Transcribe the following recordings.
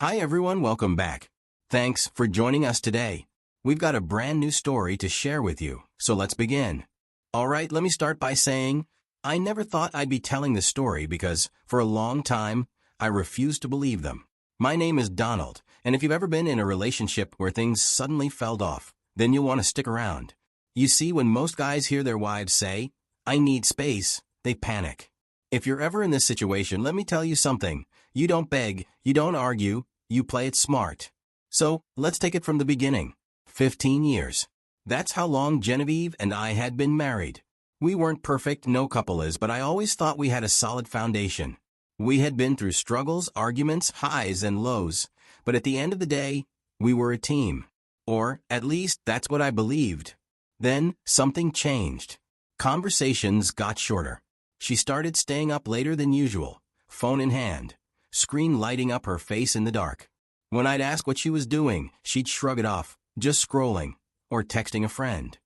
Hi everyone, welcome back. Thanks for joining us today. We've got a brand new story to share with you, so let's begin. Alright, let me start by saying, I never thought I'd be telling this story because, for a long time, I refused to believe them. My name is Donald, and if you've ever been in a relationship where things suddenly fell off, then you'll want to stick around. You see, when most guys hear their wives say, I need space, they panic. If you're ever in this situation, let me tell you something. You don't beg, you don't argue, you play it smart. So, let's take it from the beginning. 15 years. That's how long Genevieve and I had been married. We weren't perfect, no couple is, but I always thought we had a solid foundation. We had been through struggles, arguments, highs and lows, but at the end of the day, we were a team. Or, at least, that's what I believed. Then, something changed. Conversations got shorter. She started staying up later than usual, phone in hand, screen lighting up her face in the dark. When I'd ask what she was doing, she'd shrug it off, just scrolling, or texting a friend.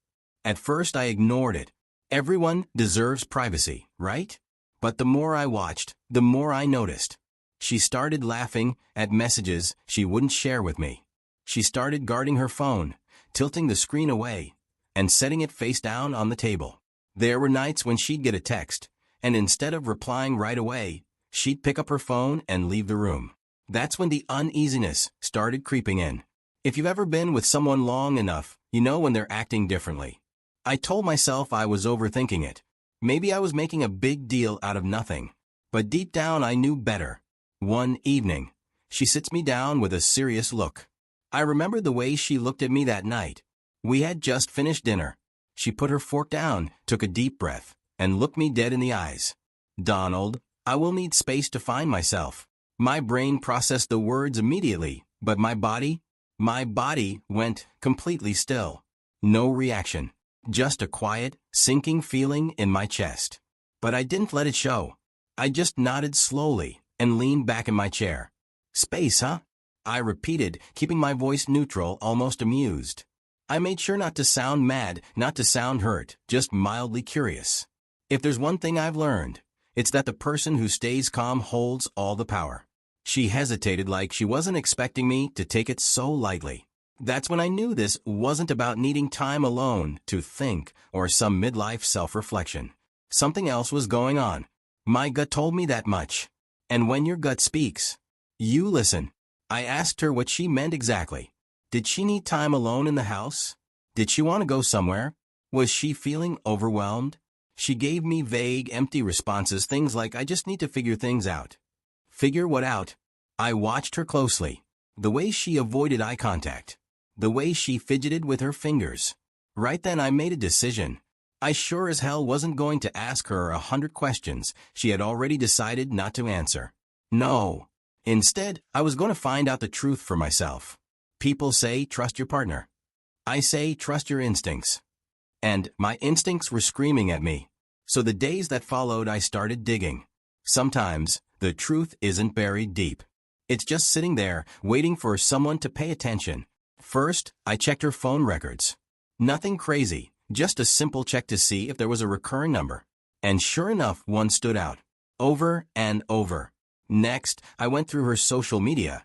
At first I ignored it. Everyone deserves privacy, right? But the more I watched, the more I noticed. She started laughing at messages she wouldn't share with me. She started guarding her phone, tilting the screen away, and setting it face down on the table. There were nights when she'd get a text, and instead of replying right away, she'd pick up her phone and leave the room. That's when the uneasiness started creeping in. If you've ever been with someone long enough, you know when they're acting differently. I told myself I was overthinking it. Maybe I was making a big deal out of nothing. But deep down I knew better. One evening, she sits me down with a serious look. I remember the way she looked at me that night. We had just finished dinner. She put her fork down, took a deep breath, and looked me dead in the eyes. Donald, I will need space to find myself. My brain processed the words immediately, but my body went completely still. No reaction, just a quiet, sinking feeling in my chest. But I didn't let it show. I just nodded slowly and leaned back in my chair. Space, huh? I repeated, keeping my voice neutral, almost amused. I made sure not to sound mad, not to sound hurt, just mildly curious. If there's one thing I've learned, it's that the person who stays calm holds all the power. She hesitated like she wasn't expecting me to take it so lightly. That's when I knew this wasn't about needing time alone to think or some midlife self-reflection. Something else was going on. My gut told me that much. And when your gut speaks, you listen. I asked her what she meant exactly. Did she need time alone in the house? Did she want to go somewhere? Was she feeling overwhelmed? She gave me vague, empty responses, things like, I just need to figure things out. Figure what out? I watched her closely. The way she avoided eye contact. The way she fidgeted with her fingers. Right then I made a decision. I sure as hell wasn't going to ask her 100 questions she had already decided not to answer. No. Instead, I was going to find out the truth for myself. People say trust your partner. I say trust your instincts. And my instincts were screaming at me. So the days that followed I started digging. Sometimes, the truth isn't buried deep. It's just sitting there, waiting for someone to pay attention. First, I checked her phone records. Nothing crazy, just a simple check to see if there was a recurring number. And sure enough, one stood out. Over and over. Next, I went through her social media,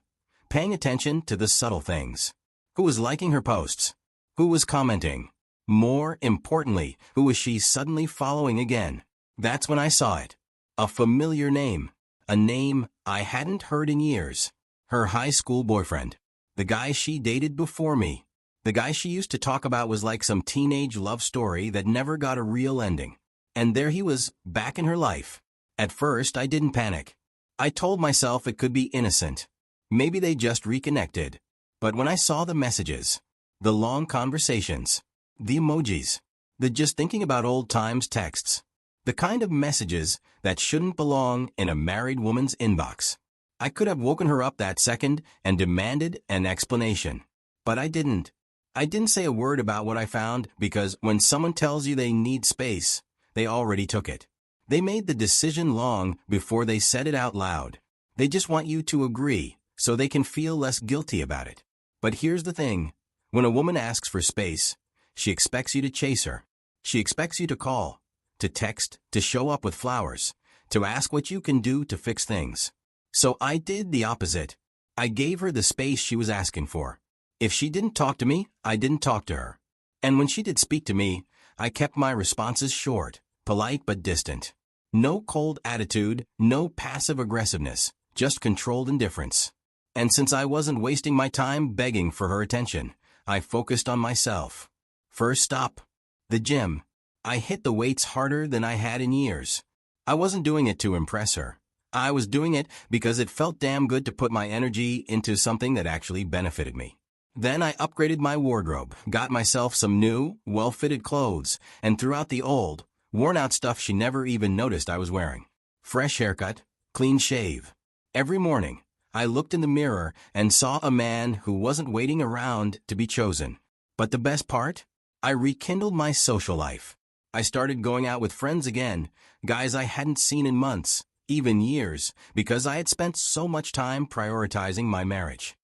paying attention to the subtle things. Who was liking her posts? Who was commenting? More importantly, who was she suddenly following again? That's when I saw it. A familiar name. A name I hadn't heard in years. Her high school boyfriend. The guy she dated before me. The guy she used to talk about was like some teenage love story that never got a real ending. And there he was, back in her life. At first, I didn't panic. I told myself it could be innocent. Maybe they just reconnected. But when I saw the messages, the long conversations, the emojis, the just thinking about old times texts, the kind of messages that shouldn't belong in a married woman's inbox, I could have woken her up that second and demanded an explanation. But I didn't. I didn't say a word about what I found because when someone tells you they need space, they already took it. They made the decision long before they said it out loud. They just want you to agree so they can feel less guilty about it. But here's the thing. When a woman asks for space, she expects you to chase her. She expects you to call, to text, to show up with flowers, to ask what you can do to fix things. So I did the opposite. I gave her the space she was asking for. If she didn't talk to me, I didn't talk to her. And when she did speak to me, I kept my responses short, polite but distant. No cold attitude, no passive aggressiveness, just controlled indifference. And since I wasn't wasting my time begging for her attention, I focused on myself. First stop, the gym. I hit the weights harder than I had in years. I wasn't doing it to impress her. I was doing it because it felt damn good to put my energy into something that actually benefited me. Then I upgraded my wardrobe, got myself some new, well-fitted clothes, and threw out the old, worn-out stuff she never even noticed I was wearing. Fresh haircut, clean shave. Every morning, I looked in the mirror and saw a man who wasn't waiting around to be chosen. But the best part? I rekindled my social life. I started going out with friends again, guys I hadn't seen in months, even years, because I had spent so much time prioritizing my marriage.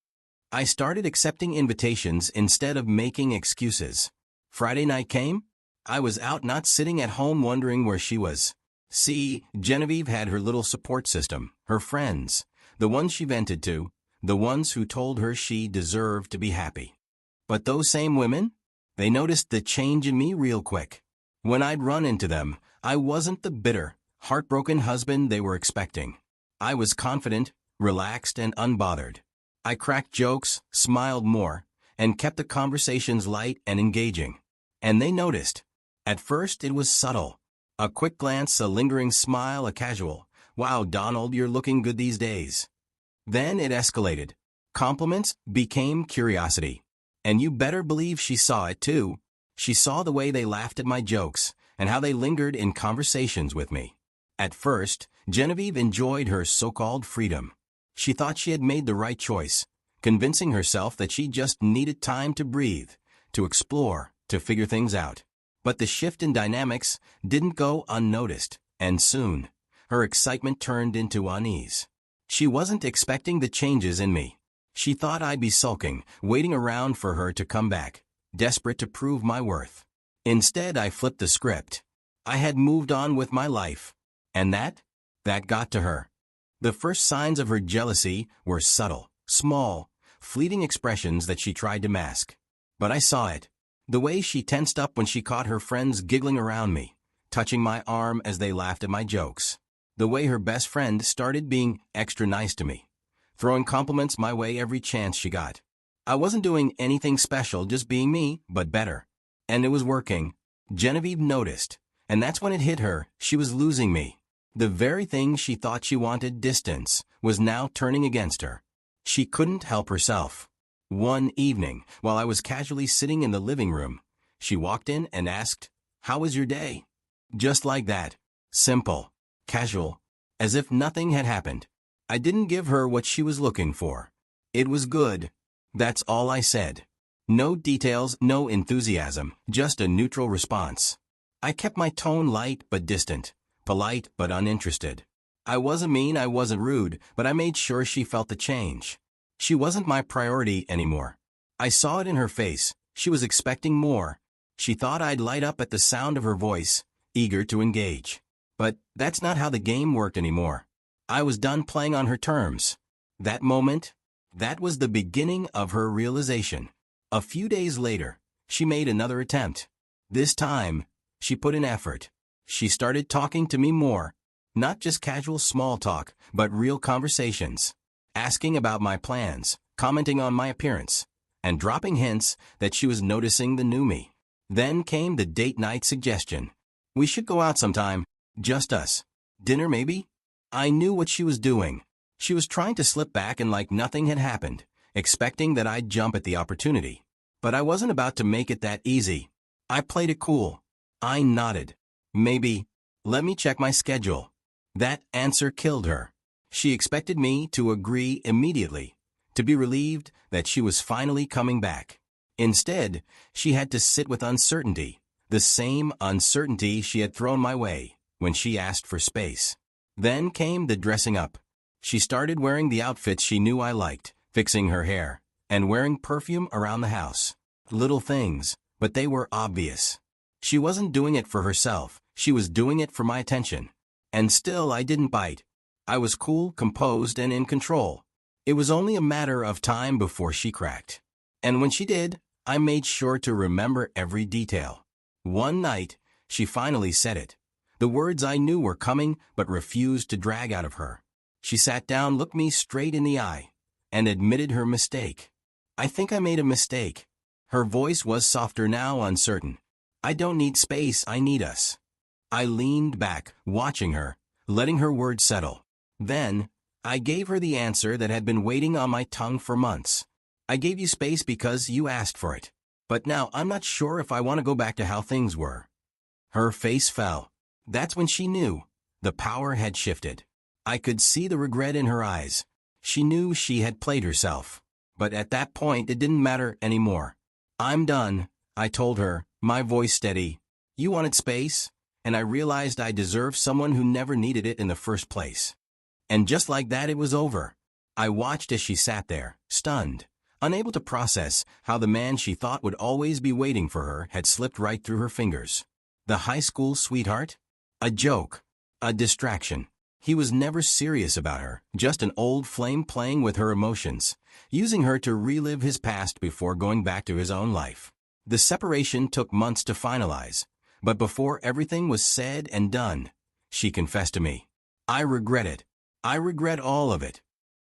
I started accepting invitations instead of making excuses. Friday night came. I was out, not sitting at home wondering where she was. See, Genevieve had her little support system, her friends, the ones she vented to, the ones who told her she deserved to be happy. But those same women? They noticed the change in me real quick. When I'd run into them, I wasn't the bitter, heartbroken husband they were expecting. I was confident, relaxed, and unbothered. I cracked jokes, smiled more, and kept the conversations light and engaging. And they noticed. At first, it was subtle. A quick glance, a lingering smile, a casual, "Wow, Donald, you're looking good these days." Then it escalated. Compliments became curiosity. And you better believe she saw it too. She saw the way they laughed at my jokes and how they lingered in conversations with me. At first, Genevieve enjoyed her so-called freedom. She thought she had made the right choice, convincing herself that she just needed time to breathe, to explore, to figure things out. But the shift in dynamics didn't go unnoticed, and soon, her excitement turned into unease. She wasn't expecting the changes in me. She thought I'd be sulking, waiting around for her to come back, desperate to prove my worth. Instead, I flipped the script. I had moved on with my life. And that got to her. The first signs of her jealousy were subtle, small, fleeting expressions that she tried to mask. But I saw it. The way she tensed up when she caught her friends giggling around me, touching my arm as they laughed at my jokes. The way her best friend started being extra nice to me, throwing compliments my way every chance she got. I wasn't doing anything special, just being me, but better. And it was working. Genevieve noticed, and that's when it hit her. She was losing me. The very thing she thought she wanted, distance, was now turning against her. She couldn't help herself. One evening, while I was casually sitting in the living room, she walked in and asked, "How was your day?" Just like that. Simple. Casual. As if nothing had happened. I didn't give her what she was looking for. It was good. That's all I said. No details, no enthusiasm, just a neutral response. I kept my tone light but distant, polite but uninterested. I wasn't mean, I wasn't rude, but I made sure she felt the change. She wasn't my priority anymore. I saw it in her face. She was expecting more. She thought I'd light up at the sound of her voice, eager to engage. But that's not how the game worked anymore. I was done playing on her terms. That moment, that was the beginning of her realization. A few days later, she made another attempt. This time, she put in effort. She started talking to me more. Not just casual small talk, but real conversations. Asking about my plans, commenting on my appearance, and dropping hints that she was noticing the new me. Then came the date night suggestion. We should go out sometime, just us. Dinner maybe? I knew what she was doing. She was trying to slip back and like nothing had happened, expecting that I'd jump at the opportunity. But I wasn't about to make it that easy. I played it cool. I nodded. Maybe. Let me check my schedule. That answer killed her. She expected me to agree immediately, to be relieved that she was finally coming back. Instead, she had to sit with uncertainty, the same uncertainty she had thrown my way when she asked for space. Then came the dressing up. She started wearing the outfits she knew I liked, fixing her hair, and wearing perfume around the house. Little things, but they were obvious. She wasn't doing it for herself, she was doing it for my attention. And still I didn't bite. I was cool, composed, and in control. It was only a matter of time before she cracked. And when she did, I made sure to remember every detail. One night, she finally said it. The words I knew were coming but refused to drag out of her. She sat down, looked me straight in the eye, and admitted her mistake. I think I made a mistake. Her voice was softer now, uncertain. I don't need space, I need us. I leaned back, watching her, letting her words settle. Then, I gave her the answer that had been waiting on my tongue for months. I gave you space because you asked for it. But now I'm not sure if I want to go back to how things were. Her face fell. That's when she knew. The power had shifted. I could see the regret in her eyes. She knew she had played herself. But at that point it didn't matter anymore. I'm done, I told her, my voice steady. You wanted space, and I realized I deserved someone who never needed it in the first place. And just like that it was over. I watched as she sat there, stunned, unable to process how the man she thought would always be waiting for her had slipped right through her fingers. The high school sweetheart? A joke. A distraction. He was never serious about her, just an old flame playing with her emotions, using her to relive his past before going back to his own life. The separation took months to finalize, but before everything was said and done, she confessed to me. I regret it. I regret all of it.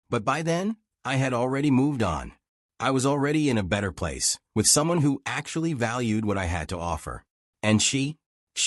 But by then, I had already moved on. I was already in a better place, with someone who actually valued what I had to offer. And she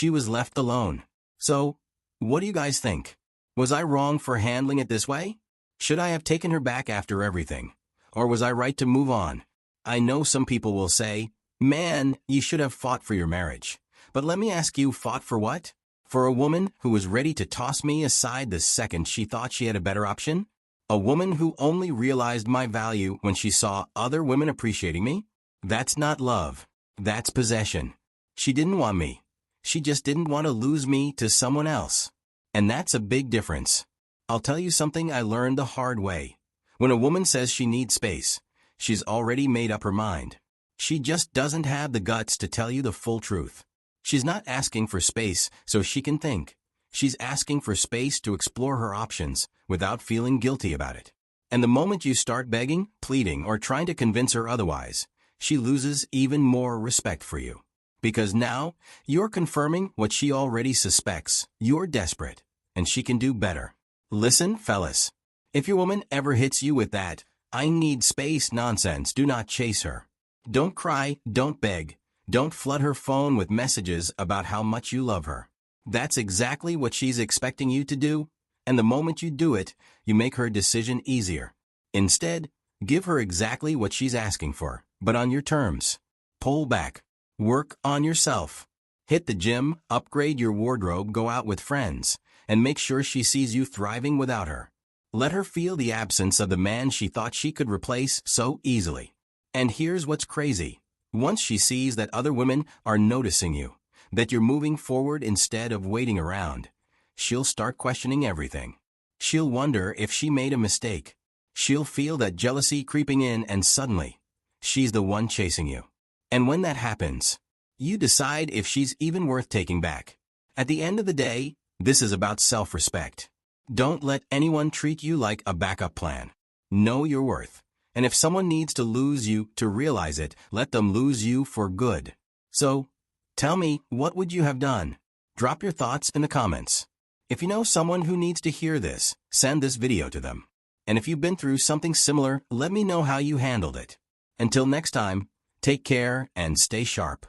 was left alone. So, what do you guys think? Was I wrong for handling it this way? Should I have taken her back after everything? Or was I right to move on? I know some people will say, man, you should have fought for your marriage. But let me ask you, fought for what? For a woman who was ready to toss me aside the second she thought she had a better option? A woman who only realized my value when she saw other women appreciating me? That's not love. That's possession. She didn't want me. She just didn't want to lose me to someone else. And that's a big difference. I'll tell you something I learned the hard way. When a woman says she needs space, she's already made up her mind. She just doesn't have the guts to tell you the full truth. She's not asking for space so she can think. She's asking for space to explore her options without feeling guilty about it. And the moment you start begging, pleading, or trying to convince her otherwise, she loses even more respect for you. Because now, you're confirming what she already suspects. You're desperate, and she can do better. Listen, fellas. If your woman ever hits you with that, I need space nonsense, do not chase her. Don't cry, don't beg, don't flood her phone with messages about how much you love her. That's exactly what she's expecting you to do, and the moment you do it, you make her decision easier. Instead, give her exactly what she's asking for, but on your terms. Pull back. Work on yourself. Hit the gym, upgrade your wardrobe, go out with friends, and make sure she sees you thriving without her. Let her feel the absence of the man she thought she could replace so easily. And here's what's crazy. Once she sees that other women are noticing you, that you're moving forward instead of waiting around, she'll start questioning everything. She'll wonder if she made a mistake. She'll feel that jealousy creeping in, and suddenly, she's the one chasing you. And when that happens, you decide if she's even worth taking back. At the end of the day, this is about self-respect. Don't let anyone treat you like a backup plan. Know your worth. And if someone needs to lose you to realize it, let them lose you for good. So, tell me, what would you have done? Drop your thoughts in the comments. If you know someone who needs to hear this, send this video to them. And if you've been through something similar, let me know how you handled it. Until next time, take care and stay sharp.